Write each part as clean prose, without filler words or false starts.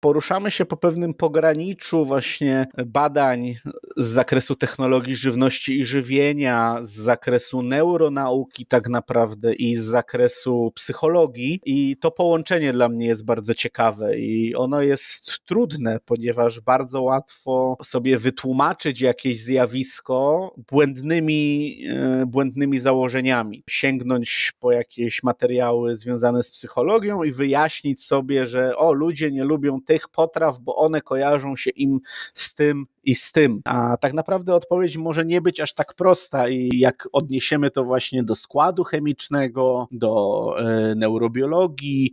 poruszamy się po pewnym pograniczu właśnie badań z zakresu technologii żywności i żywienia, z zakresu neuronauki tak naprawdę i z zakresu psychologii i to połączenie dla mnie jest bardzo ciekawe i ono jest trudne, ponieważ bardzo łatwo sobie wytłumaczyć jakieś zjawisko błędnymi założeniami, sięgnąć po jakieś materiały związane z psychologią i wyjaśnić sobie, że ludzie nie lubią tych potraw, bo one kojarzą się im z tym i z tym. A tak naprawdę odpowiedź może nie być aż tak prosta i jak odniesiemy to właśnie do składu chemicznego, do neurobiologii,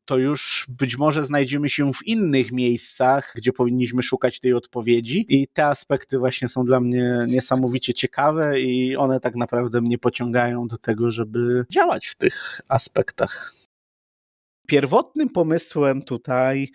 to już być może znajdziemy się w innych miejscach, gdzie powinniśmy szukać tej odpowiedzi i te aspekty właśnie są dla mnie niesamowicie ciekawe i one tak naprawdę mnie pociągają do tego, żeby działać w tych aspektach. Pierwotnym pomysłem tutaj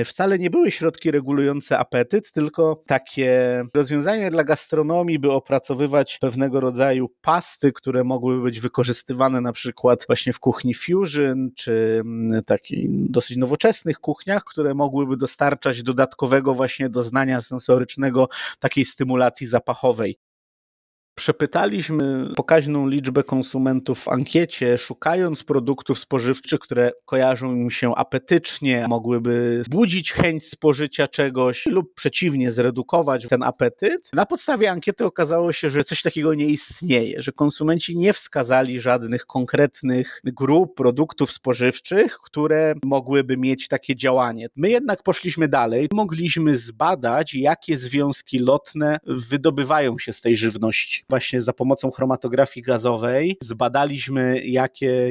wcale nie były środki regulujące apetyt, tylko takie rozwiązania dla gastronomii, by opracowywać pewnego rodzaju pasty, które mogłyby być wykorzystywane na przykład właśnie w kuchni fusion, czy takich dosyć nowoczesnych kuchniach, które mogłyby dostarczać dodatkowego właśnie doznania sensorycznego, takiej stymulacji zapachowej. Przepytaliśmy pokaźną liczbę konsumentów w ankiecie, szukając produktów spożywczych, które kojarzą im się apetycznie, mogłyby budzić chęć spożycia czegoś lub przeciwnie zredukować ten apetyt. Na podstawie ankiety okazało się, że coś takiego nie istnieje, że konsumenci nie wskazali żadnych konkretnych grup produktów spożywczych, które mogłyby mieć takie działanie. My jednak poszliśmy dalej, mogliśmy zbadać, jakie związki lotne wydobywają się z tej żywności. Właśnie za pomocą chromatografii gazowej zbadaliśmy,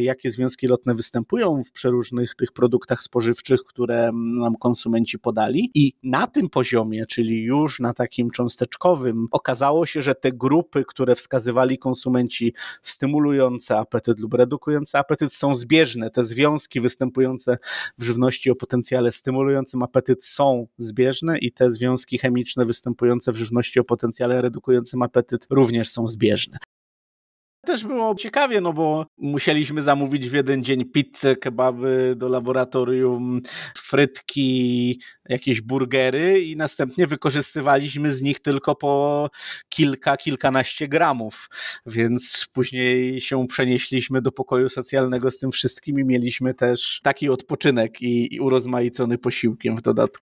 jakie związki lotne występują w przeróżnych tych produktach spożywczych, które nam konsumenci podali i na tym poziomie, czyli już na takim cząsteczkowym, okazało się, że te grupy, które wskazywali konsumenci stymulujące apetyt lub redukujące apetyt są zbieżne. Te związki występujące w żywności o potencjale stymulującym apetyt są zbieżne i te związki chemiczne występujące w żywności o potencjale redukującym apetyt również są zbieżne. Też było ciekawie, bo musieliśmy zamówić w jeden dzień pizzę, kebaby do laboratorium, frytki, jakieś burgery i następnie wykorzystywaliśmy z nich tylko po kilkanaście gramów, więc później się przenieśliśmy do pokoju socjalnego z tym wszystkim i mieliśmy też taki odpoczynek i urozmaicony posiłkiem w dodatku.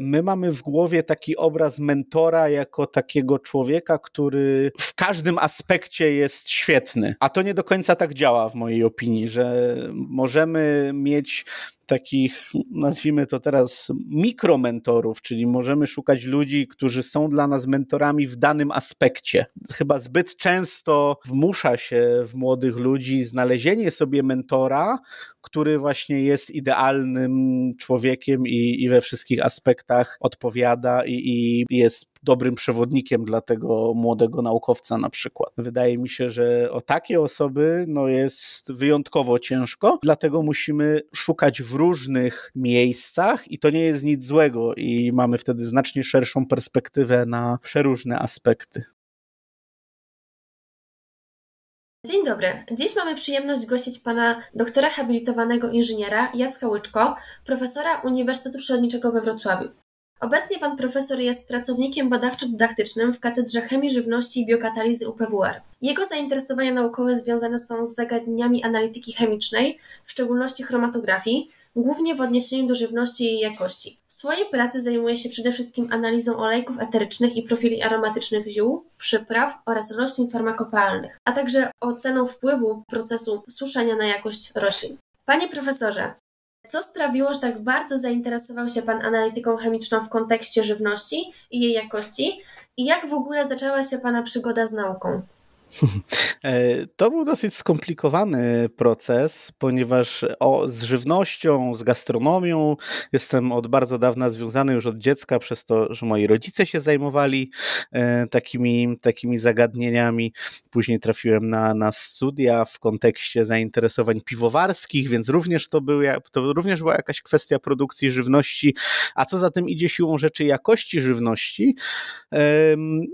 My mamy w głowie taki obraz mentora jako takiego człowieka, który w każdym aspekcie jest świetny, a to nie do końca tak działa w mojej opinii, że możemy mieć takich, nazwijmy to teraz, mikromentorów, czyli możemy szukać ludzi, którzy są dla nas mentorami w danym aspekcie. Chyba zbyt często wmusza się w młodych ludzi znalezienie sobie mentora, który właśnie jest idealnym człowiekiem i we wszystkich aspektach odpowiada i jest dobrym przewodnikiem dla tego młodego naukowca na przykład. Wydaje mi się, że o takie osoby jest wyjątkowo ciężko, dlatego musimy szukać w różnych miejscach i to nie jest nic złego i mamy wtedy znacznie szerszą perspektywę na przeróżne aspekty. Dzień dobry. Dziś mamy przyjemność gościć pana doktora habilitowanego inżyniera Jacka Łyczko, profesora Uniwersytetu Przyrodniczego we Wrocławiu. Obecnie pan profesor jest pracownikiem badawczo-dydaktycznym w Katedrze Chemii Żywności i Biokatalizy UPWR. Jego zainteresowania naukowe związane są z zagadnieniami analityki chemicznej, w szczególności chromatografii, głównie w odniesieniu do żywności i jej jakości. W swojej pracy zajmuje się przede wszystkim analizą olejków eterycznych i profili aromatycznych ziół, przypraw oraz roślin farmakopalnych, a także oceną wpływu procesu suszenia na jakość roślin. Panie profesorze, co sprawiło, że tak bardzo zainteresował się pan analityką chemiczną w kontekście żywności i jej jakości i jak w ogóle zaczęła się pana przygoda z nauką? To był dosyć skomplikowany proces, ponieważ z żywnością, z gastronomią jestem od bardzo dawna związany, już od dziecka, przez to, że moi rodzice się zajmowali takimi zagadnieniami. Później trafiłem na studia w kontekście zainteresowań piwowarskich, więc to również była jakaś kwestia produkcji żywności, a co za tym idzie siłą rzeczy jakości żywności.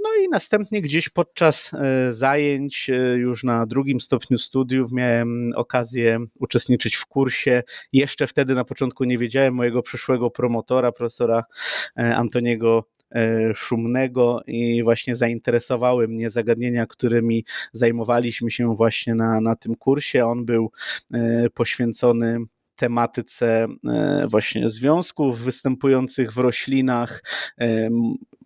No i następnie gdzieś podczas zajęć zajęć już na drugim stopniu studiów miałem okazję uczestniczyć w kursie. Jeszcze wtedy na początku nie wiedziałem mojego przyszłego promotora, profesora Antoniego Szumnego, i właśnie zainteresowały mnie zagadnienia, którymi zajmowaliśmy się właśnie na tym kursie. On był poświęcony tematyce właśnie związków występujących w roślinach,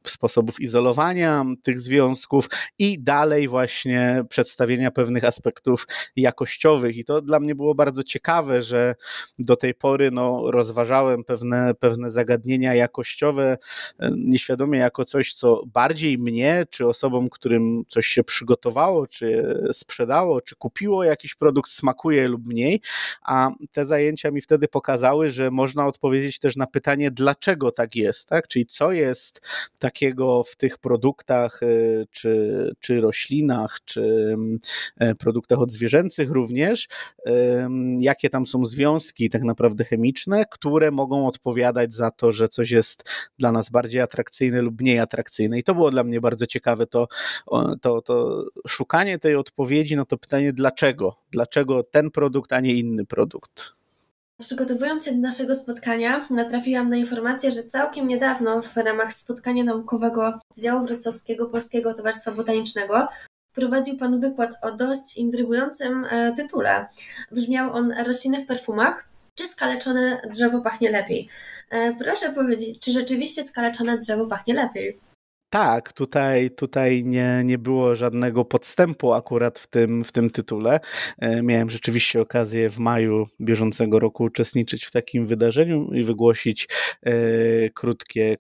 sposobów izolowania tych związków i dalej właśnie przedstawienia pewnych aspektów jakościowych. I to dla mnie było bardzo ciekawe, że do tej pory rozważałem pewne zagadnienia jakościowe nieświadomie jako coś, co bardziej mnie, czy osobom, którym coś się przygotowało, czy sprzedało, czy kupiło jakiś produkt, smakuje lub mniej, a te zajęcia mi wtedy pokazały, że można odpowiedzieć też na pytanie, dlaczego tak jest, tak? Czyli co jest takiego w tych produktach, czy roślinach, czy produktach odzwierzęcych również, jakie tam są związki tak naprawdę chemiczne, które mogą odpowiadać za to, że coś jest dla nas bardziej atrakcyjne lub mniej atrakcyjne. I to było dla mnie bardzo ciekawe, to szukanie tej odpowiedzi na to pytanie, dlaczego ten produkt, a nie inny produkt. Przygotowując się do naszego spotkania, natrafiłam na informację, że całkiem niedawno w ramach spotkania naukowego z działu wrocławskiego Polskiego Towarzystwa Botanicznego prowadził Pan wykład o dość intrygującym tytule. Brzmiał on: rośliny w perfumach, czy skaleczone drzewo pachnie lepiej? Proszę powiedzieć, czy rzeczywiście skaleczone drzewo pachnie lepiej? Tak, tutaj nie było żadnego podstępu akurat w tym tytule. Miałem rzeczywiście okazję w maju bieżącego roku uczestniczyć w takim wydarzeniu i wygłosić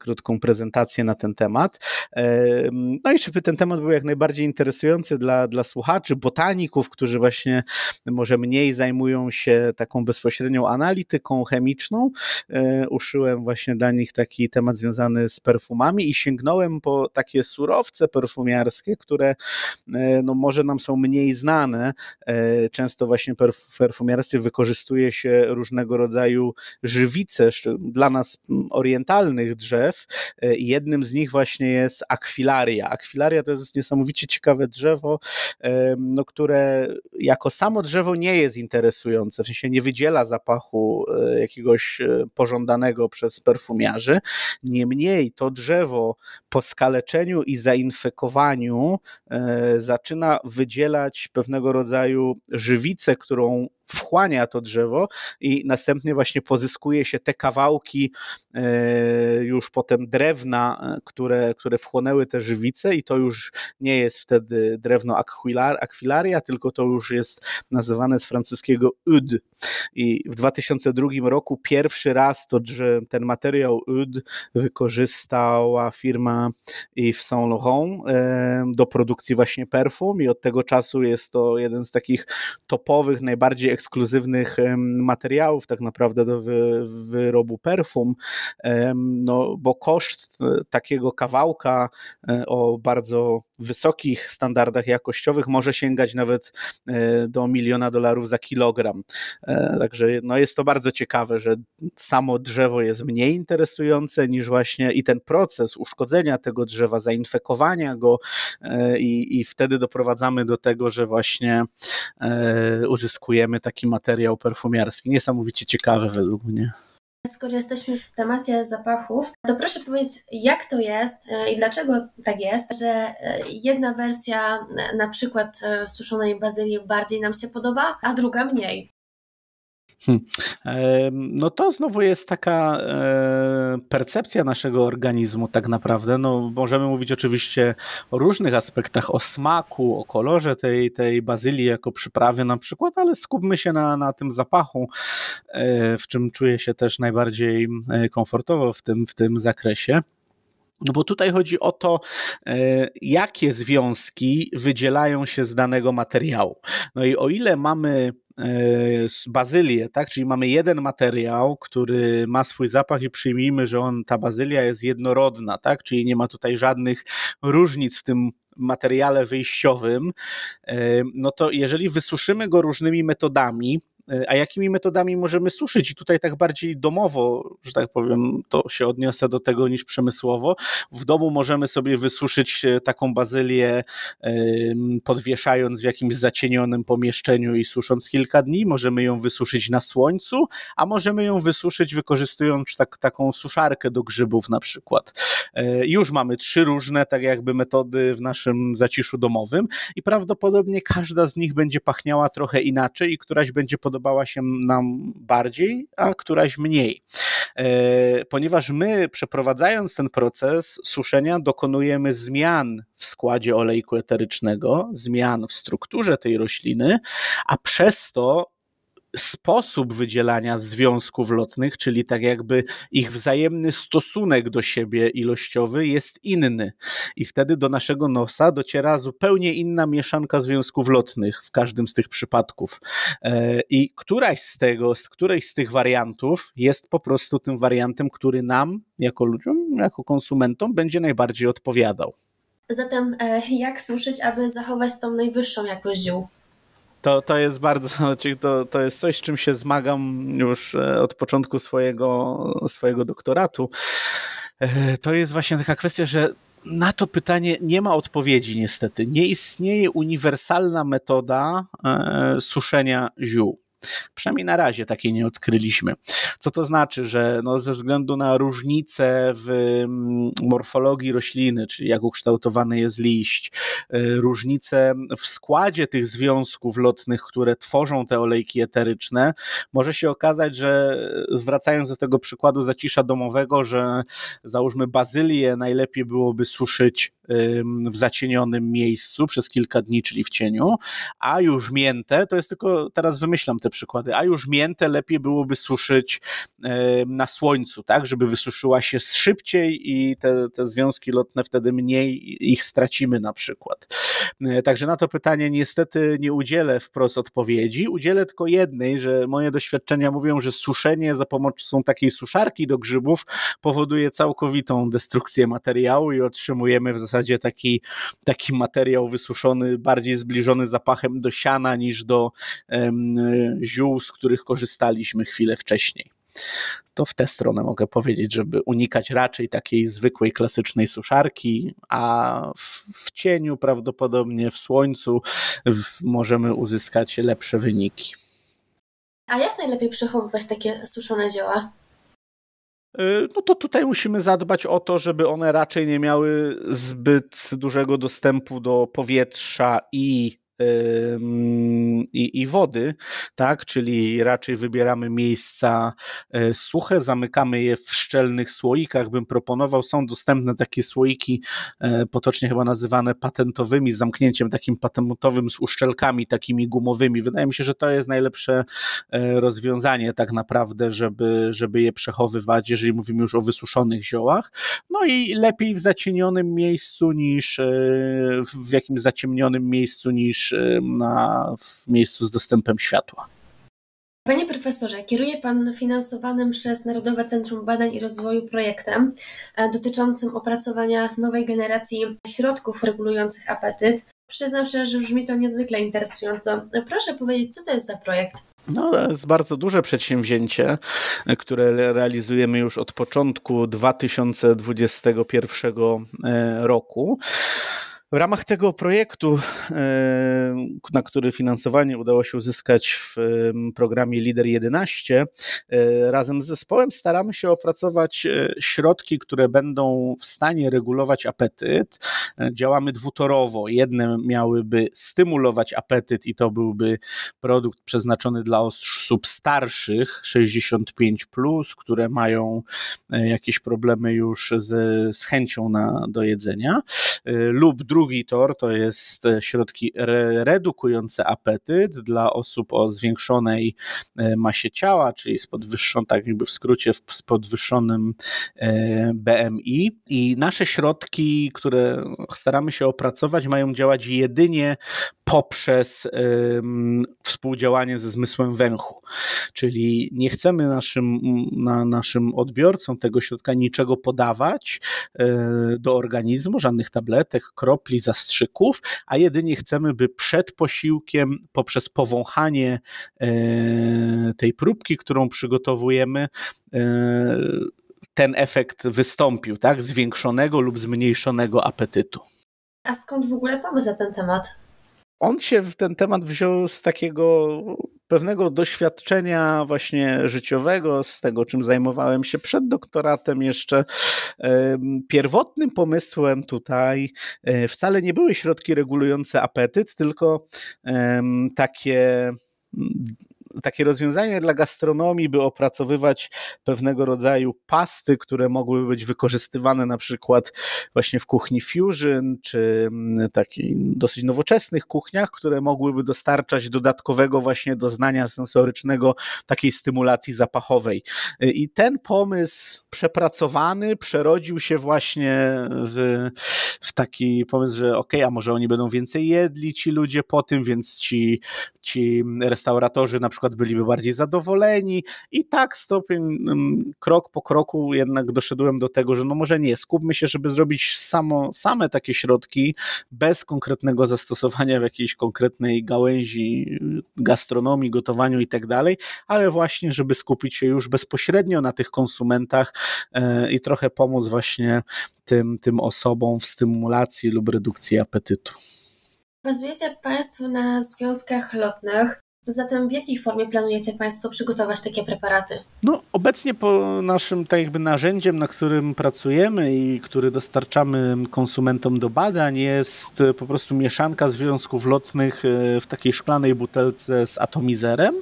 krótką prezentację na ten temat. No i żeby ten temat był jak najbardziej interesujący dla słuchaczy, botaników, którzy właśnie może mniej zajmują się taką bezpośrednią analityką chemiczną, uszyłem właśnie dla nich taki temat związany z perfumami i sięgnąłem po takie surowce perfumiarskie, które może nam są mniej znane. Często właśnie w perfumiarstwie wykorzystuje się różnego rodzaju żywice, dla nas orientalnych drzew. Jednym z nich właśnie jest akwilaria. Akwilaria to jest niesamowicie ciekawe drzewo, które jako samo drzewo nie jest interesujące, w sensie nie wydziela zapachu jakiegoś pożądanego przez perfumiarzy. Niemniej to drzewo po skaleczeniu i zainfekowaniu zaczyna wydzielać pewnego rodzaju żywicę, którą wchłania to drzewo, i następnie właśnie pozyskuje się te kawałki już potem drewna, które wchłonęły te żywice, i to już nie jest wtedy drewno akwilaria, tylko to już jest nazywane z francuskiego oud. I w 2002 roku pierwszy raz ten materiał oud wykorzystała firma Yves Saint Laurent do produkcji właśnie perfum, i od tego czasu jest to jeden z takich topowych, najbardziej ekskluzywnych materiałów tak naprawdę do wyrobu perfum, bo koszt takiego kawałka o bardzo wysokich standardach jakościowych może sięgać nawet do $1 miliona za kilogram. Także jest to bardzo ciekawe, że samo drzewo jest mniej interesujące niż właśnie i ten proces uszkodzenia tego drzewa, zainfekowania go, i wtedy doprowadzamy do tego, że właśnie uzyskujemy taki materiał perfumiarski. Niesamowicie ciekawe według mnie. Skoro jesteśmy w temacie zapachów, to proszę powiedzieć, jak to jest i dlaczego tak jest, że jedna wersja, na przykład suszonej bazylii, bardziej nam się podoba, a druga mniej? No to znowu jest taka percepcja naszego organizmu tak naprawdę. Możemy mówić oczywiście o różnych aspektach, o smaku, o kolorze tej bazylii jako przyprawy na przykład, ale skupmy się na tym zapachu, w czym czuję się też najbardziej komfortowo w tym zakresie. No bo tutaj chodzi o to, jakie związki wydzielają się z danego materiału. No i o ile mamy bazylię, tak, czyli mamy jeden materiał, który ma swój zapach i przyjmijmy, że ta bazylia jest jednorodna, tak, czyli nie ma tutaj żadnych różnic w tym materiale wyjściowym, no to jeżeli wysuszymy go różnymi metodami, A jakimi metodami możemy suszyć? I tutaj tak bardziej domowo, że tak powiem, to się odniosę do tego niż przemysłowo. W domu możemy sobie wysuszyć taką bazylię, podwieszając w jakimś zacienionym pomieszczeniu i susząc kilka dni. Możemy ją wysuszyć na słońcu, a możemy ją wysuszyć wykorzystując taką suszarkę do grzybów na przykład. Już mamy 3 różne tak jakby metody w naszym zaciszu domowym i prawdopodobnie każda z nich będzie pachniała trochę inaczej i któraś będzie podobała się nam bardziej, a któraś mniej. Ponieważ my, przeprowadzając ten proces suszenia, dokonujemy zmian w składzie olejku eterycznego, zmian w strukturze tej rośliny, a przez to sposób wydzielania związków lotnych, czyli tak jakby ich wzajemny stosunek do siebie ilościowy jest inny i wtedy do naszego nosa dociera zupełnie inna mieszanka związków lotnych w każdym z tych przypadków i któryś z tych wariantów jest po prostu tym wariantem, który nam jako ludziom, jako konsumentom będzie najbardziej odpowiadał. Zatem jak suszyć, aby zachować tą najwyższą jakość ziół? To jest to jest coś, z czym się zmagam już od początku swojego doktoratu. To jest właśnie taka kwestia, że na to pytanie nie ma odpowiedzi niestety. Nie istnieje uniwersalna metoda suszenia ziół. Przynajmniej na razie takiej nie odkryliśmy. Co to znaczy, że ze względu na różnice w morfologii rośliny, czyli jak ukształtowany jest liść, różnice w składzie tych związków lotnych, które tworzą te olejki eteryczne, może się okazać, że wracając do tego przykładu zacisza domowego, że załóżmy bazylię najlepiej byłoby suszyć w zacienionym miejscu przez kilka dni, czyli w cieniu, a już miętę, to jest tylko, teraz wymyślam te przykłady, a już miętę lepiej byłoby suszyć na słońcu, tak, żeby wysuszyła się szybciej i te związki lotne wtedy mniej ich stracimy na przykład. Także na to pytanie niestety nie udzielę wprost odpowiedzi, udzielę tylko jednej, że moje doświadczenia mówią, że suszenie za pomocą takiej suszarki do grzybów powoduje całkowitą destrukcję materiału i otrzymujemy w zasadzie taki materiał wysuszony, bardziej zbliżony zapachem do siana niż do ziół, z których korzystaliśmy chwilę wcześniej. To w tę stronę mogę powiedzieć, żeby unikać raczej takiej zwykłej, klasycznej suszarki, a w cieniu prawdopodobnie, w słońcu możemy uzyskać lepsze wyniki. A jak najlepiej przechowywać takie suszone zioła? No to tutaj musimy zadbać o to, żeby one raczej nie miały zbyt dużego dostępu do powietrza i wody, tak, czyli raczej wybieramy miejsca suche, zamykamy je w szczelnych słoikach, bym proponował, są dostępne takie słoiki potocznie chyba nazywane patentowymi, z zamknięciem takim patentowym, z uszczelkami takimi gumowymi. Wydaje mi się, że to jest najlepsze rozwiązanie tak naprawdę, żeby je przechowywać, jeżeli mówimy już o wysuszonych ziołach. No i lepiej w zacienionym miejscu niż w jakimś zaciemnionym miejscu niż w miejscu z dostępem światła. Panie profesorze, kieruje Pan finansowanym przez Narodowe Centrum Badań i Rozwoju projektem dotyczącym opracowania nowej generacji środków regulujących apetyt. Przyznam szczerze, że brzmi to niezwykle interesująco. Proszę powiedzieć, co to jest za projekt? No, to jest bardzo duże przedsięwzięcie, które realizujemy już od początku 2021 roku. W ramach tego projektu, na który finansowanie udało się uzyskać w programie LIDER 11, razem z zespołem staramy się opracować środki, które będą w stanie regulować apetyt. Działamy dwutorowo. Jedne miałyby stymulować apetyt i to byłby produkt przeznaczony dla osób starszych, 65+, które mają jakieś problemy już z chęcią do jedzenia, lub drugi tor to jest środki redukujące apetyt dla osób o zwiększonej masie ciała, czyli z podwyższoną, tak jakby w skrócie, z podwyższonym BMI. I nasze środki, które staramy się opracować, mają działać jedynie poprzez współdziałanie ze zmysłem węchu. Czyli nie chcemy naszym odbiorcom tego środka niczego podawać do organizmu, żadnych tabletek, kropli, kropli zastrzyków, a jedynie chcemy, by przed posiłkiem poprzez powąchanie tej próbki, którą przygotowujemy, ten efekt wystąpił, tak? Zwiększonego lub zmniejszonego apetytu. A skąd w ogóle pomysł na ten temat? On się w ten temat wziął z takiego pewnego doświadczenia właśnie życiowego, z tego, czym zajmowałem się przed doktoratem jeszcze. Pierwotnym pomysłem tutaj wcale nie były środki regulujące apetyt, tylko takie rozwiązanie dla gastronomii, by opracowywać pewnego rodzaju pasty, które mogłyby być wykorzystywane na przykład właśnie w kuchni fusion, czy takich dosyć nowoczesnych kuchniach, które mogłyby dostarczać dodatkowego właśnie doznania sensorycznego, takiej stymulacji zapachowej. I ten pomysł przepracowany przerodził się właśnie w taki pomysł, że a może oni będą więcej jedli, ci ludzie po tym, więc ci restauratorzy na przykład byliby bardziej zadowoleni i tak krok po kroku jednak doszedłem do tego, że no może nie, skupmy się, żeby zrobić same takie środki bez konkretnego zastosowania w jakiejś konkretnej gałęzi gastronomii, gotowaniu i tak dalej, ale właśnie, żeby skupić się już bezpośrednio na tych konsumentach i trochę pomóc właśnie tym osobom w stymulacji lub redukcji apetytu. Bazujecie Państwo na związkach lotnych, zatem w jakiej formie planujecie Państwo przygotować takie preparaty? No, obecnie po naszym narzędziem, na którym pracujemy i który dostarczamy konsumentom do badań, jest po prostu mieszanka związków lotnych w takiej szklanej butelce z atomizerem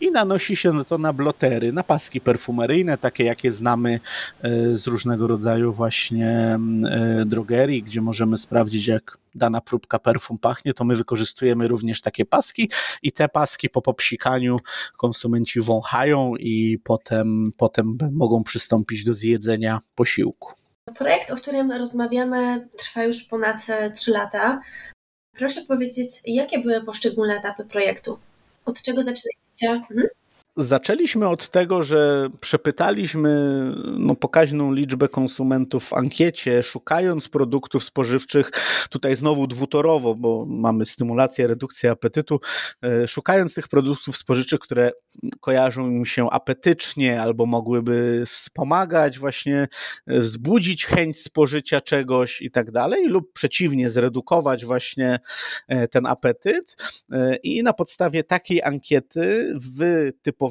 i nanosi się to na blotery, na paski perfumeryjne, takie jakie znamy z różnego rodzaju właśnie drogerii, gdzie możemy sprawdzić, jak dana próbka perfum pachnie, to my wykorzystujemy również takie paski i te paski po popsikaniu konsumenci wąchają i potem mogą przystąpić do zjedzenia posiłku. Projekt, o którym rozmawiamy, trwa już ponad 3 lata. Proszę powiedzieć, jakie były poszczególne etapy projektu? Od czego zaczynaliście? Zaczęliśmy od tego, że przepytaliśmy pokaźną liczbę konsumentów w ankiecie, szukając produktów spożywczych, tutaj znowu dwutorowo, bo mamy stymulację, redukcję apetytu, szukając tych produktów spożywczych, które kojarzą im się apetycznie albo mogłyby wspomagać, właśnie wzbudzić chęć spożycia czegoś i tak dalej, lub przeciwnie, zredukować właśnie ten apetyt. I na podstawie takiej ankiety wytypowaliśmy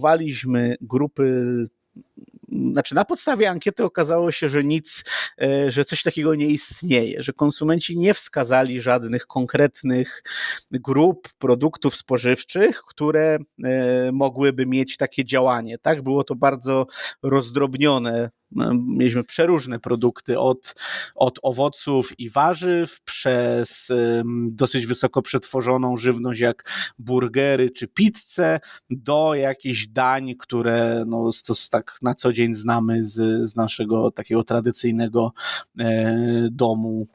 grupy. Na podstawie ankiety okazało się, że coś takiego nie istnieje, że konsumenci nie wskazali żadnych konkretnych grup produktów spożywczych, które mogłyby mieć takie działanie. Tak? Było to bardzo rozdrobnione. Mieliśmy przeróżne produkty od owoców i warzyw przez dosyć wysoko przetworzoną żywność jak burgery czy pizzę do jakichś dań, które tak na co dzień znamy z naszego takiego tradycyjnego domu,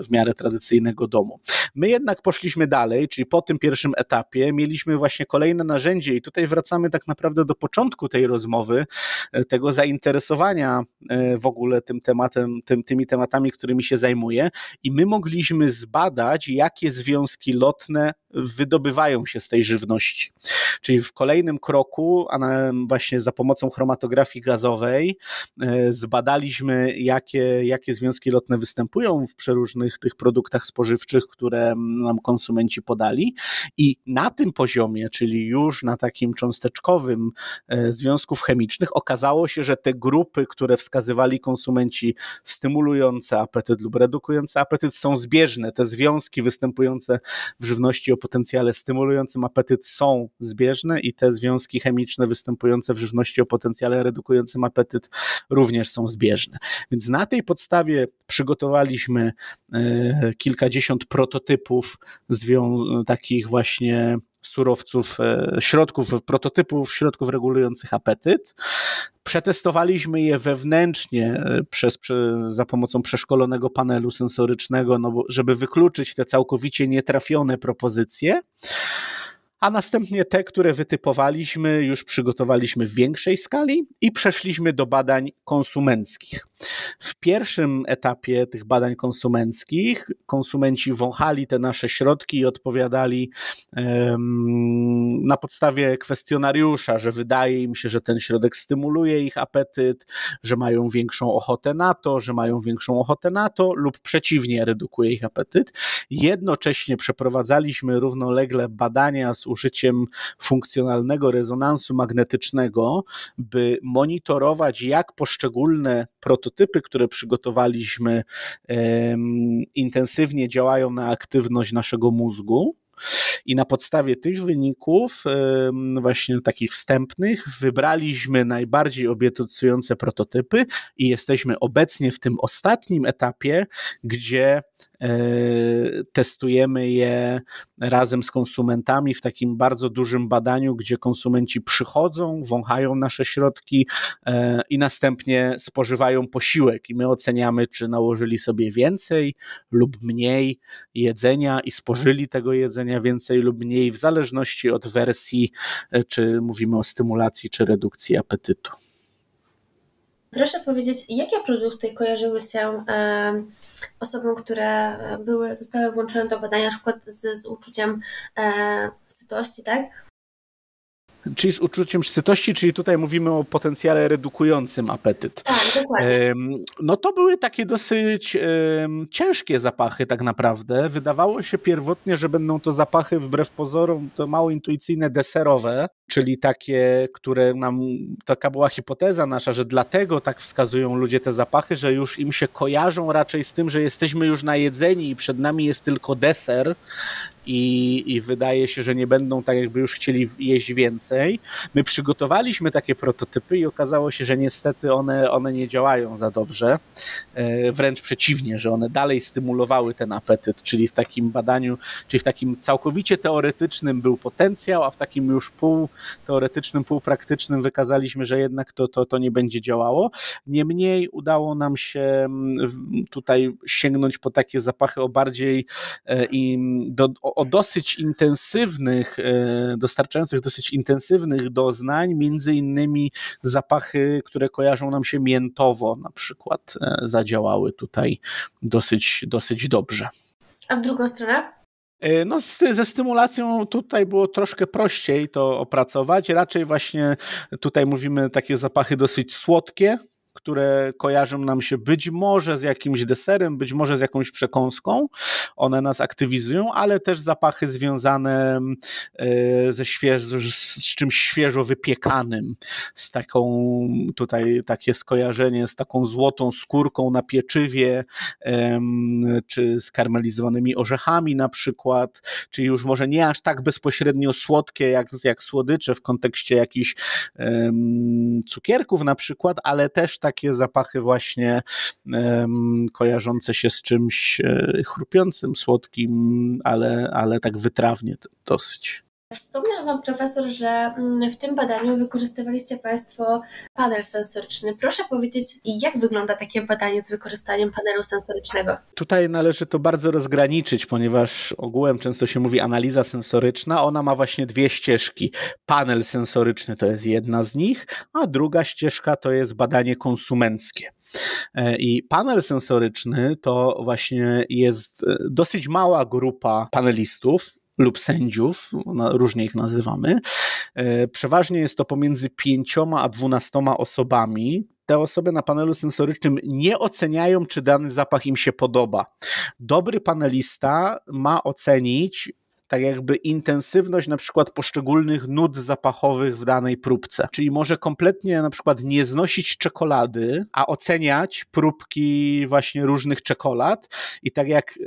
w miarę tradycyjnego domu. My jednak poszliśmy dalej, czyli po tym pierwszym etapie mieliśmy właśnie kolejne narzędzie i tutaj wracamy tak naprawdę do początku tej rozmowy, tego zainteresowania w ogóle tym tematem, tymi tematami, którymi się zajmuję, i my mogliśmy zbadać, jakie związki lotne wydobywają się z tej żywności. Czyli w kolejnym kroku, właśnie za pomocą chromatografii gazowej, zbadaliśmy, jakie związki lotne występują w przeróżnych tych produktach spożywczych, które nam konsumenci podali, i na tym poziomie, czyli już na takim cząsteczkowym związków chemicznych, okazało się, że te grupy, które wskazywali konsumenci, stymulujące apetyt lub redukujące apetyt, są zbieżne. Te związki występujące w żywności o potencjale stymulującym apetyt są zbieżne i te związki chemiczne występujące w żywności o potencjale redukującym apetyt również są zbieżne. Więc na tej podstawie przygotowaliśmy kilkadziesiąt prototypów takich właśnie surowców, prototypów środków regulujących apetyt. Przetestowaliśmy je wewnętrznie za pomocą przeszkolonego panelu sensorycznego, żeby wykluczyć te całkowicie nietrafione propozycje, a następnie te, które wytypowaliśmy, już przygotowaliśmy w większej skali i przeszliśmy do badań konsumenckich. W pierwszym etapie tych badań konsumenckich konsumenci wąchali te nasze środki i odpowiadali na podstawie kwestionariusza, że wydaje im się, że ten środek stymuluje ich apetyt, że mają większą ochotę na to, że mają większą ochotę na to lub przeciwnie, redukuje ich apetyt. Jednocześnie przeprowadzaliśmy równolegle badania z użyciem funkcjonalnego rezonansu magnetycznego, by monitorować, jak poszczególne prototypy, które przygotowaliśmy, intensywnie działają na aktywność naszego mózgu. I na podstawie tych wyników, właśnie takich wstępnych, wybraliśmy najbardziej obiecujące prototypy i jesteśmy obecnie w tym ostatnim etapie, gdzie testujemy je razem z konsumentami w takim bardzo dużym badaniu, gdzie konsumenci przychodzą, wąchają nasze środki i następnie spożywają posiłek i my oceniamy, czy nałożyli sobie więcej lub mniej jedzenia i spożyli tego jedzenia więcej lub mniej w zależności od wersji, czy mówimy o stymulacji czy redukcji apetytu. Proszę powiedzieć, jakie produkty kojarzyły się osobom, które zostały włączone do badania, na przykład z uczuciem sytości, tak? Czyli z uczuciem sytości, czyli tutaj mówimy o potencjale redukującym apetyt. Tak, dokładnie. No to były takie dosyć ciężkie zapachy tak naprawdę. Wydawało się pierwotnie, że będą to zapachy wbrew pozorom to mało intuicyjne, deserowe, czyli takie, które taka była hipoteza nasza, że dlatego tak wskazują ludzie te zapachy, że już im się kojarzą raczej z tym, że jesteśmy już najedzeni i przed nami jest tylko deser i wydaje się, że nie będą tak jakby już chcieli jeść więcej. My przygotowaliśmy takie prototypy i okazało się, że niestety one nie działają za dobrze. Wręcz przeciwnie, że one dalej stymulowały ten apetyt, czyli w takim badaniu, czyli w takim całkowicie teoretycznym był potencjał, a w takim już półteoretycznym, półpraktycznym wykazaliśmy, że jednak to nie będzie działało. Niemniej udało nam się tutaj sięgnąć po takie zapachy o bardziej o dosyć intensywnych, dostarczających dosyć intensywnych doznań, między innymi zapachy, które kojarzą nam się miętowo na przykład, zadziałały tutaj dosyć dobrze. A w drugą stronę? No ze stymulacją tutaj było troszkę prościej to opracować, raczej właśnie tutaj mówimy takie zapachy dosyć słodkie, które kojarzą nam się być może z jakimś deserem, być może z jakąś przekąską, one nas aktywizują, ale też zapachy związane z czymś świeżo wypiekanym, z taką tutaj takie skojarzenie z taką złotą skórką na pieczywie, czy z karmelizowanymi orzechami na przykład, czyli już może nie aż tak bezpośrednio słodkie jak słodycze w kontekście jakichś cukierków na przykład, ale też takie zapachy właśnie kojarzące się z czymś chrupiącym, słodkim, ale tak wytrawnie dosyć. Wspomniał Pan profesor, że w tym badaniu wykorzystywaliście Państwo panel sensoryczny. Proszę powiedzieć, jak wygląda takie badanie z wykorzystaniem panelu sensorycznego? Tutaj należy to bardzo rozgraniczyć, ponieważ ogółem często się mówi analiza sensoryczna, ona ma właśnie dwie ścieżki. Panel sensoryczny to jest jedna z nich, a druga ścieżka to jest badanie konsumenckie. I panel sensoryczny to właśnie jest dosyć mała grupa panelistów, lub sędziów, różnie ich nazywamy. Przeważnie jest to pomiędzy 5 a 12 osobami. Te osoby na panelu sensorycznym nie oceniają, czy dany zapach im się podoba. Dobry panelista ma ocenić tak jakby intensywność na przykład poszczególnych nut zapachowych w danej próbce. Czyli może kompletnie na przykład nie znosić czekolady, a oceniać próbki właśnie różnych czekolad i tak jak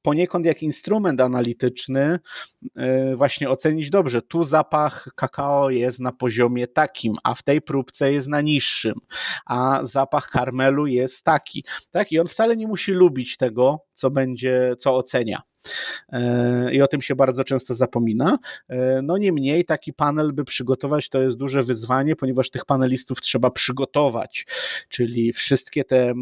poniekąd jak instrument analityczny właśnie ocenić dobrze, tu zapach kakao jest na poziomie takim, a w tej próbce jest na niższym, a zapach karmelu jest taki. Tak? I on wcale nie musi lubić tego, co ocenia. I o tym się bardzo często zapomina. No niemniej taki panel, by przygotować, to jest duże wyzwanie, ponieważ tych panelistów trzeba przygotować, czyli wszystkie te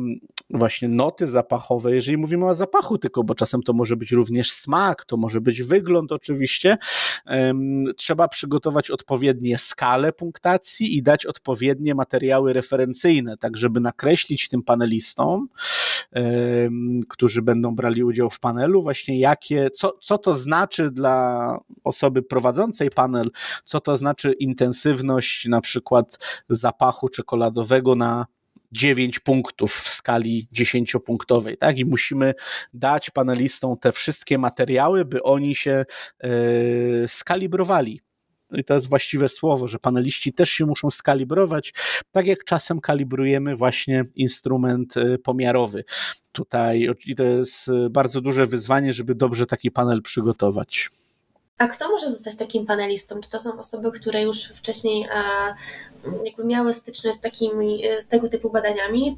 właśnie noty zapachowe, jeżeli mówimy o zapachu tylko, bo czasem to może być również smak, to może być wygląd oczywiście, trzeba przygotować odpowiednie skale punktacji i dać odpowiednie materiały referencyjne, tak żeby nakreślić tym panelistom, którzy będą brali udział w panelu, właśnie co to znaczy dla osoby prowadzącej panel, co to znaczy intensywność na przykład zapachu czekoladowego na 9 punktów w skali 10-punktowej, tak? I musimy dać panelistom te wszystkie materiały, by oni się skalibrowali. I to jest właściwe słowo, że paneliści też się muszą skalibrować, tak jak czasem kalibrujemy właśnie instrument pomiarowy. Tutaj i to jest bardzo duże wyzwanie, żeby dobrze taki panel przygotować. A kto może zostać takim panelistą? Czy to są osoby, które już wcześniej jakby miały styczność z tego typu badaniami?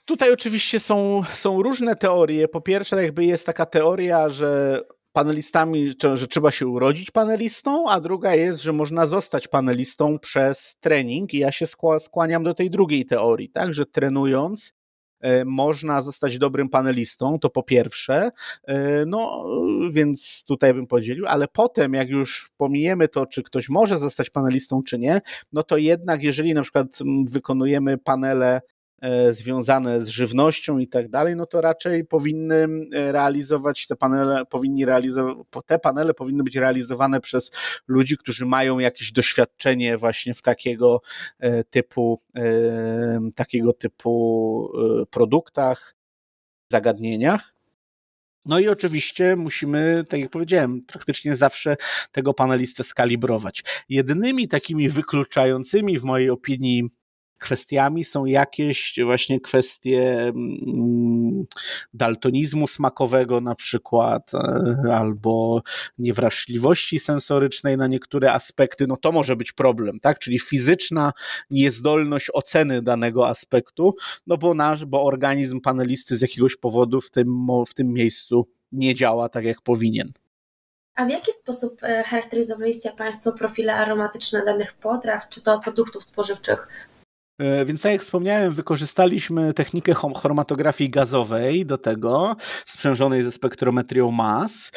Tutaj oczywiście są różne teorie. Po pierwsze, jakby jest taka teoria, że panelistami, że trzeba się urodzić panelistą, a druga jest, że można zostać panelistą przez trening i ja się skłaniam do tej drugiej teorii, tak, że trenując można zostać dobrym panelistą, to po pierwsze, no więc tutaj bym podzielił, ale potem jak już pomijemy to, czy ktoś może zostać panelistą, czy nie, no to jednak jeżeli na przykład wykonujemy panele związane z żywnością i tak dalej, no to raczej powinny realizować te panele powinny być realizowane przez ludzi, którzy mają jakieś doświadczenie właśnie w takiego typu produktach, zagadnieniach. No i oczywiście musimy, tak jak powiedziałem, praktycznie zawsze tego panelistę skalibrować. Jedynymi takimi wykluczającymi w mojej opinii kwestiami są jakieś właśnie kwestie daltonizmu smakowego na przykład, albo niewrażliwości sensorycznej na niektóre aspekty, no to może być problem, tak? Czyli fizyczna niezdolność oceny danego aspektu, no bo organizm panelisty z jakiegoś powodu w tym miejscu nie działa tak jak powinien. A w jaki sposób charakteryzowaliście Państwo profile aromatyczne danych potraw, czy to produktów spożywczych? Więc tak jak wspomniałem, wykorzystaliśmy technikę chromatografii gazowej do tego, sprzężonej ze spektrometrią mas.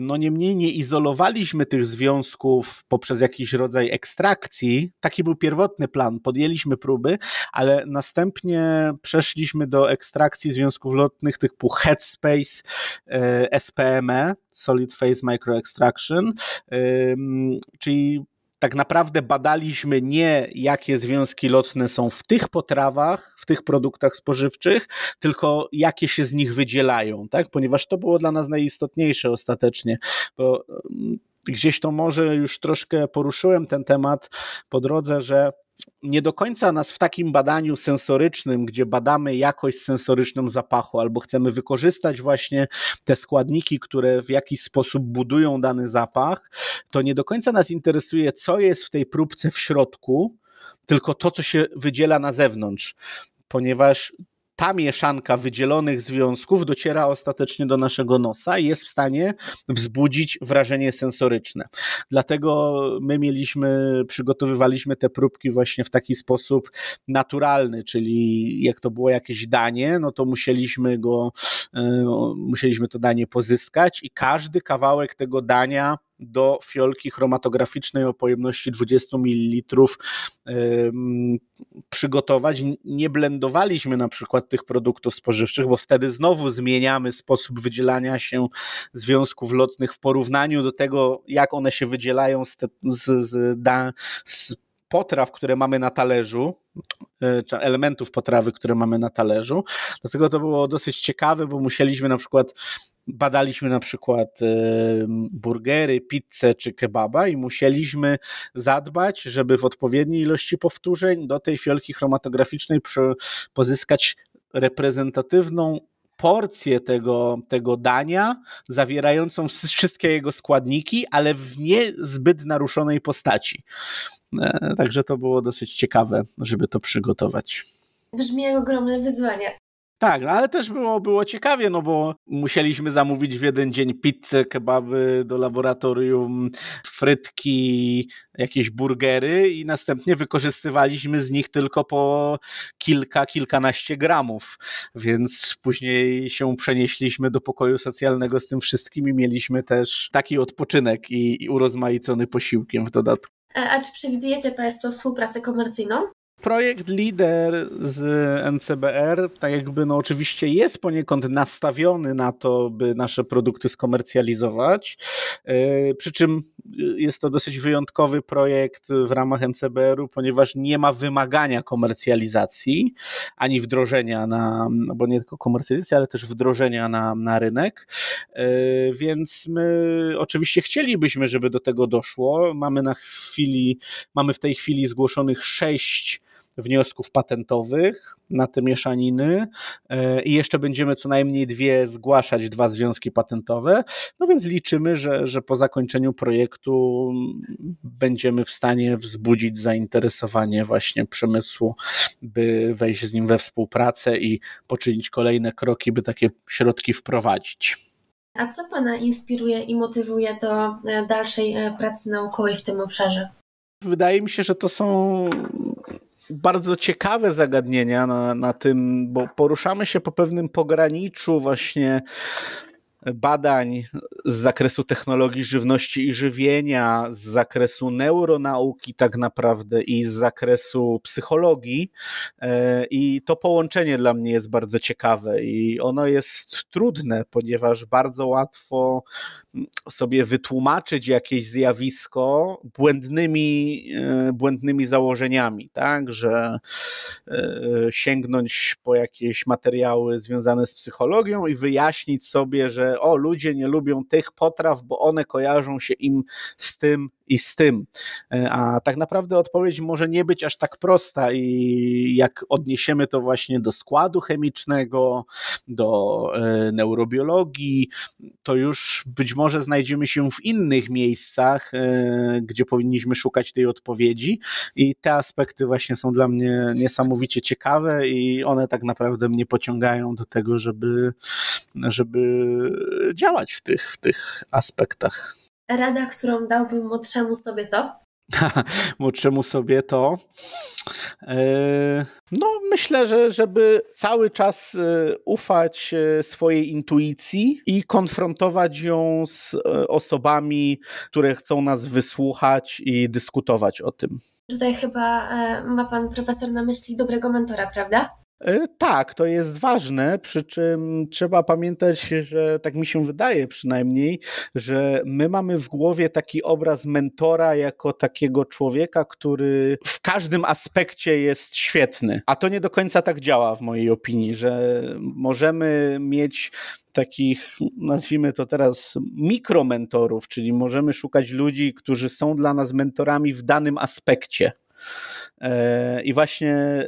No niemniej nie izolowaliśmy tych związków poprzez jakiś rodzaj ekstrakcji. Taki był pierwotny plan. Podjęliśmy próby, ale następnie przeszliśmy do ekstrakcji związków lotnych typu Headspace, SPME, Solid Phase Microextraction, czyli tak naprawdę badaliśmy nie jakie związki lotne są w tych potrawach, w tych produktach spożywczych, tylko jakie się z nich wydzielają, tak? Ponieważ to było dla nas najistotniejsze ostatecznie, bo gdzieś to może już troszkę poruszyłem ten temat po drodze, że nie do końca nas w takim badaniu sensorycznym, gdzie badamy jakość sensoryczną zapachu albo chcemy wykorzystać właśnie te składniki, które w jakiś sposób budują dany zapach, to nie do końca nas interesuje, co jest w tej próbce w środku, tylko to, co się wydziela na zewnątrz, ponieważ ta mieszanka wydzielonych związków dociera ostatecznie do naszego nosa i jest w stanie wzbudzić wrażenie sensoryczne. Dlatego my przygotowywaliśmy te próbki właśnie w taki sposób naturalny, czyli jak to było jakieś danie, no to musieliśmy to danie pozyskać i każdy kawałek tego dania do fiolki chromatograficznej o pojemności 20 ml przygotować. Nie blendowaliśmy na przykład tych produktów spożywczych, bo wtedy znowu zmieniamy sposób wydzielania się związków lotnych w porównaniu do tego, jak one się wydzielają z potraw, które mamy na talerzu, czy elementów potrawy, które mamy na talerzu. Dlatego to było dosyć ciekawe, bo badaliśmy na przykład burgery, pizzę czy kebaba i musieliśmy zadbać, żeby w odpowiedniej ilości powtórzeń do tej fiolki chromatograficznej pozyskać reprezentatywną porcję tego dania, zawierającą wszystkie jego składniki, ale w niezbyt naruszonej postaci. Także to było dosyć ciekawe, żeby to przygotować. Brzmi jak ogromne wyzwanie. Tak, no ale też było ciekawie, no bo musieliśmy zamówić w jeden dzień pizzę, kebaby do laboratorium, frytki, jakieś burgery i następnie wykorzystywaliśmy z nich tylko po kilkanaście gramów, więc później się przenieśliśmy do pokoju socjalnego z tym wszystkim i mieliśmy też taki odpoczynek i urozmaicony posiłkiem w dodatku. A czy przewidujecie Państwo współpracę komercyjną? Projekt LIDER z NCBR tak jakby no oczywiście jest poniekąd nastawiony na to, by nasze produkty skomercjalizować, przy czym jest to dosyć wyjątkowy projekt w ramach NCBR-u, ponieważ nie ma wymagania komercjalizacji, ani wdrożenia bo nie tylko komercjalizacji, ale też wdrożenia na rynek, więc my oczywiście chcielibyśmy, żeby do tego doszło. Mamy w tej chwili zgłoszonych 6 wniosków patentowych na te mieszaniny i jeszcze będziemy co najmniej 2 zgłaszać, 2 związki patentowe, no więc liczymy, że po zakończeniu projektu będziemy w stanie wzbudzić zainteresowanie właśnie przemysłu, by wejść z nim we współpracę i poczynić kolejne kroki, by takie środki wprowadzić. A co Pana inspiruje i motywuje do dalszej pracy naukowej w tym obszarze? Wydaje mi się, że to są bardzo ciekawe zagadnienia na tym, bo poruszamy się po pewnym pograniczu właśnie badań z zakresu technologii żywności i żywienia, z zakresu neuronauki tak naprawdę i z zakresu psychologii i to połączenie dla mnie jest bardzo ciekawe i ono jest trudne, ponieważ bardzo łatwo sobie wytłumaczyć jakieś zjawisko błędnymi założeniami, tak, że sięgnąć po jakieś materiały związane z psychologią i wyjaśnić sobie, że ludzie nie lubią tych potraw, bo one kojarzą się im z tym i z tym. A tak naprawdę odpowiedź może nie być aż tak prosta i jak odniesiemy to właśnie do składu chemicznego, do neurobiologii, to już być może znajdziemy się w innych miejscach, gdzie powinniśmy szukać tej odpowiedzi i te aspekty właśnie są dla mnie niesamowicie ciekawe i one tak naprawdę mnie pociągają do tego, żeby działać w tych aspektach. Rada, którą dałbym młodszemu sobie to? Młodszemu sobie to? No myślę, że żeby cały czas ufać swojej intuicji i konfrontować ją z osobami, które chcą nas wysłuchać i dyskutować o tym. Tutaj chyba ma Pan profesor na myśli dobrego mentora, prawda? Tak, to jest ważne, przy czym trzeba pamiętać, że tak mi się wydaje przynajmniej, że my mamy w głowie taki obraz mentora jako takiego człowieka, który w każdym aspekcie jest świetny, a to nie do końca tak działa w mojej opinii, że możemy mieć takich, nazwijmy to teraz, mikromentorów, czyli możemy szukać ludzi, którzy są dla nas mentorami w danym aspekcie. I właśnie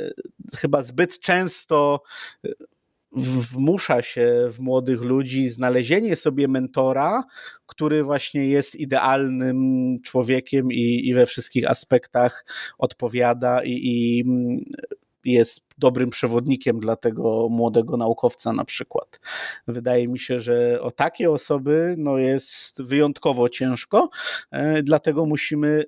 chyba zbyt często wmusza się w młodych ludzi znalezienie sobie mentora, który właśnie jest idealnym człowiekiem i we wszystkich aspektach odpowiada i jest dobrym przewodnikiem dla tego młodego naukowca na przykład. Wydaje mi się, że o takie osoby jest wyjątkowo ciężko, dlatego musimy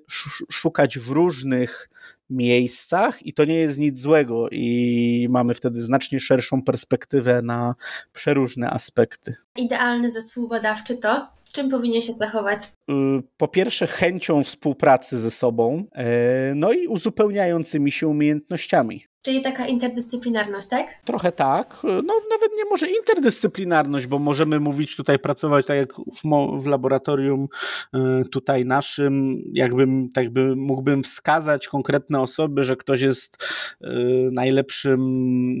szukać w różnych miejscach i to nie jest nic złego i mamy wtedy znacznie szerszą perspektywę na przeróżne aspekty. Idealny zespół badawczy to? Czym powinien się zachować? Po pierwsze chęcią współpracy ze sobą, no i uzupełniającymi się umiejętnościami. Czyli taka interdyscyplinarność, tak? Trochę tak. No nawet nie może interdyscyplinarność, bo możemy mówić tutaj, pracować tak jak w laboratorium tutaj naszym, mógłbym wskazać konkretne osoby, że ktoś jest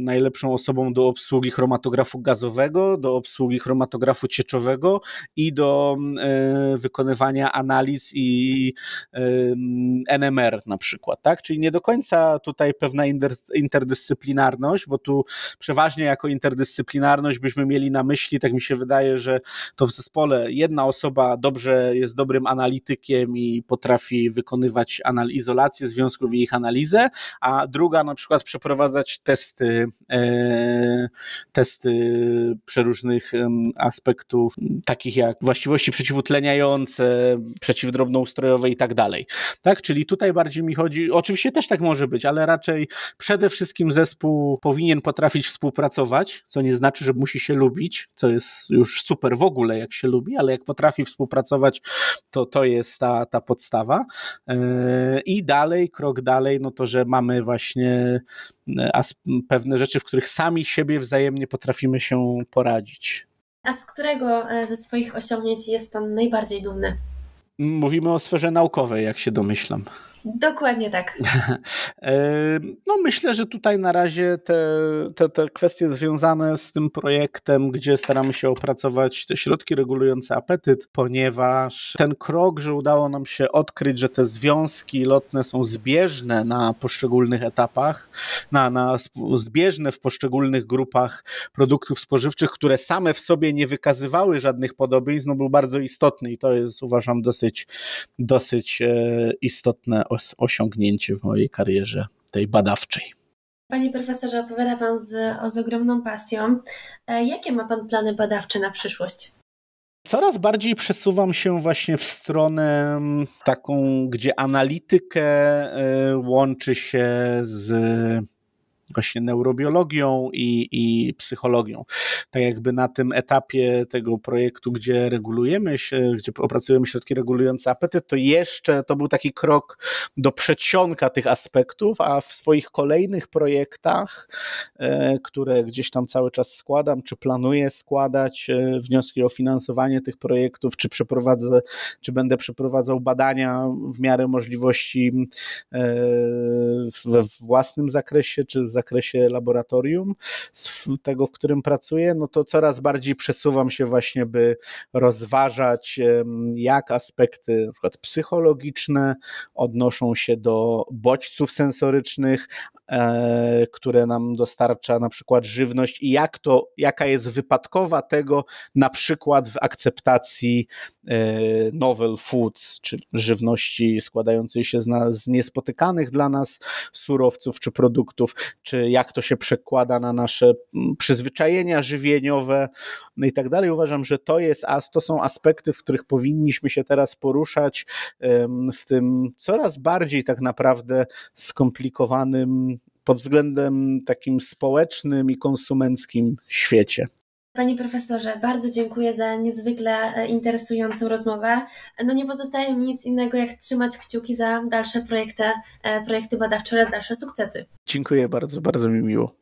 najlepszą osobą do obsługi chromatografu gazowego, do obsługi chromatografu cieczowego i do wykonywania analiz i NMR na przykład, tak? Czyli nie do końca tutaj pewna interdyscyplinarność, bo tu przeważnie jako interdyscyplinarność byśmy mieli na myśli, tak mi się wydaje, że to w zespole jedna osoba jest dobrym analitykiem i potrafi wykonywać izolację związków i ich analizę, a druga na przykład przeprowadzać testy przeróżnych aspektów, takich jak właściwości przeciwutleniające, przeciwdrobnoustrojowe i tak dalej. Tak? Czyli tutaj bardziej mi chodzi, oczywiście też tak może być, ale raczej przede wszystkim zespół powinien potrafić współpracować, co nie znaczy, że musi się lubić, co jest już super w ogóle, jak się lubi, ale jak potrafi współpracować, to jest ta podstawa. I dalej, krok dalej, no to, że mamy właśnie pewne rzeczy, w których sami siebie wzajemnie potrafimy się poradzić. A z którego ze swoich osiągnięć jest Pan najbardziej dumny? Mówimy o sferze naukowej, jak się domyślam. Dokładnie tak. No myślę, że tutaj na razie te kwestie związane z tym projektem, gdzie staramy się opracować te środki regulujące apetyt, ponieważ ten krok, że udało nam się odkryć, że te związki lotne są zbieżne na poszczególnych etapach, zbieżne w poszczególnych grupach produktów spożywczych, które same w sobie nie wykazywały żadnych podobieństw, no był bardzo istotny i to jest, uważam, dosyć istotne osiągnięcie w mojej karierze tej badawczej. Panie profesorze, opowiada Pan z ogromną pasją. Jakie ma Pan plany badawcze na przyszłość? Coraz bardziej przesuwam się właśnie w stronę taką, gdzie analitykę łączy się z właśnie neurobiologią i psychologią. Tak jakby na tym etapie tego projektu, gdzie gdzie opracujemy środki regulujące apetyt, to był taki krok do przedsionka tych aspektów, a w swoich kolejnych projektach, które gdzieś tam cały czas składam, czy planuję składać wnioski o finansowanie tych projektów, czy będę przeprowadzał badania w miarę możliwości we własnym zakresie, czy w zakresie laboratorium tego, w którym pracuję, no to coraz bardziej przesuwam się właśnie, by rozważać, jak aspekty na przykład psychologiczne odnoszą się do bodźców sensorycznych, które nam dostarcza na przykład żywność i jaka jest wypadkowa tego na przykład w akceptacji novel foods, czy żywności składającej się z niespotykanych dla nas surowców czy produktów, czy jak to się przekłada na nasze przyzwyczajenia żywieniowe, no i tak dalej. Uważam, że to są aspekty, w których powinniśmy się teraz poruszać w tym coraz bardziej tak naprawdę skomplikowanym pod względem takim społecznym i konsumenckim świecie. Panie profesorze, bardzo dziękuję za niezwykle interesującą rozmowę. No nie pozostaje mi nic innego, jak trzymać kciuki za dalsze projekty badawcze oraz dalsze sukcesy. Dziękuję bardzo, bardzo mi miło.